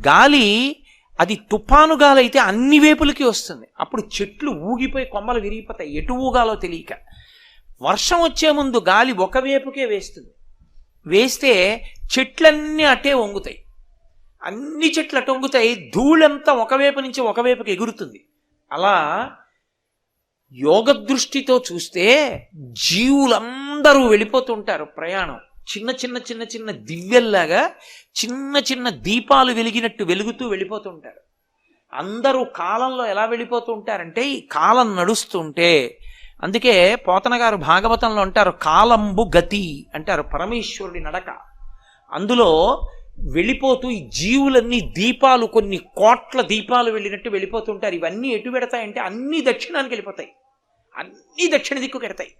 గాలి అది తుఫాను గాలి అయితే అన్ని వేపులకి వస్తుంది. అప్పుడు చెట్లు ఊగిపోయి కొమ్మలు విరిగిపోతాయి, ఎటు ఊగాలో తెలియక. వర్షం వచ్చే ముందు గాలి ఒక వేపుకే వేస్తుంది, వేస్తే చెట్లన్నీ అటే వంగుతాయి, అన్ని చెట్లు అటు వంగుతాయి, ధూళంతా ఒకవైపు నుంచి ఒకవైపుకి ఎగురుతుంది. అలా యోగ దృష్టితో చూస్తే జీవులందరూ వెళ్ళిపోతుంటారు ప్రయాణం. చిన్న చిన్న చిన్న చిన్న దివ్యల్లాగా చిన్న చిన్న దీపాలు వెలిగినట్టు వెలుగుతూ వెళ్ళిపోతుంటారు. అందరూ కాలంలో ఎలా వెళ్ళిపోతూ ఉంటారంటే ఈ కాలం నడుస్తుంటే, అందుకే పోతన గారు భాగవతంలో అంటారు కాలంబు గతి అంటారు, పరమేశ్వరుడి నడక. అందులో వెళ్ళిపోతూ ఈ జీవులన్నీ దీపాలు, కొన్ని కోట్ల దీపాలు వెళ్ళినట్టు వెళ్ళిపోతుంటారు. ఇవన్నీ ఎటు పెడతాయంటే అన్ని దక్షిణానికి వెళ్ళిపోతాయి, అన్ని దక్షిణ దిక్కు పెడతాయి.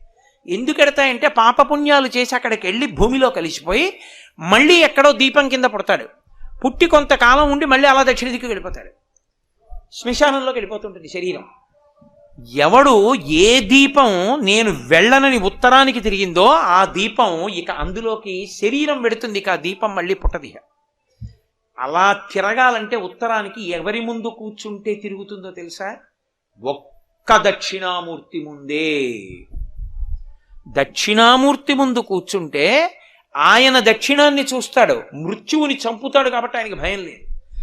ఎందుకు ఎడతాయంటే పాపపుణ్యాలు చేసి అక్కడికి వెళ్ళి భూమిలో కలిసిపోయి మళ్ళీ ఎక్కడో దీపం కింద పుడతాడు, పుట్టి కొంతకాలం ఉండి మళ్ళీ అలా దక్షిణ దిక్కు వెళ్ళిపోతాడు, శ్మశానంలోకి వెళ్ళిపోతుంటుంది శరీరం. ఎవడు ఏ దీపం నేను వెళ్ళనని ఉత్తరానికి తిరిగిందో ఆ దీపం ఇక అందులోకి శరీరం పెడుతుంది, ఇక ఆ దీపం మళ్ళీ పుట్టది. అలా తిరగాలంటే ఉత్తరానికి ఎవరి ముందు కూర్చుంటే తిరుగుతుందో తెలుసా? ఒక్క దక్షిణామూర్తి ముందే. దక్షిణామూర్తి ముందు కూర్చుంటే ఆయన దక్షిణాన్ని చూస్తాడు, మృత్యువుని చంపుతాడు, కాబట్టి ఆయనకి భయం లేదు.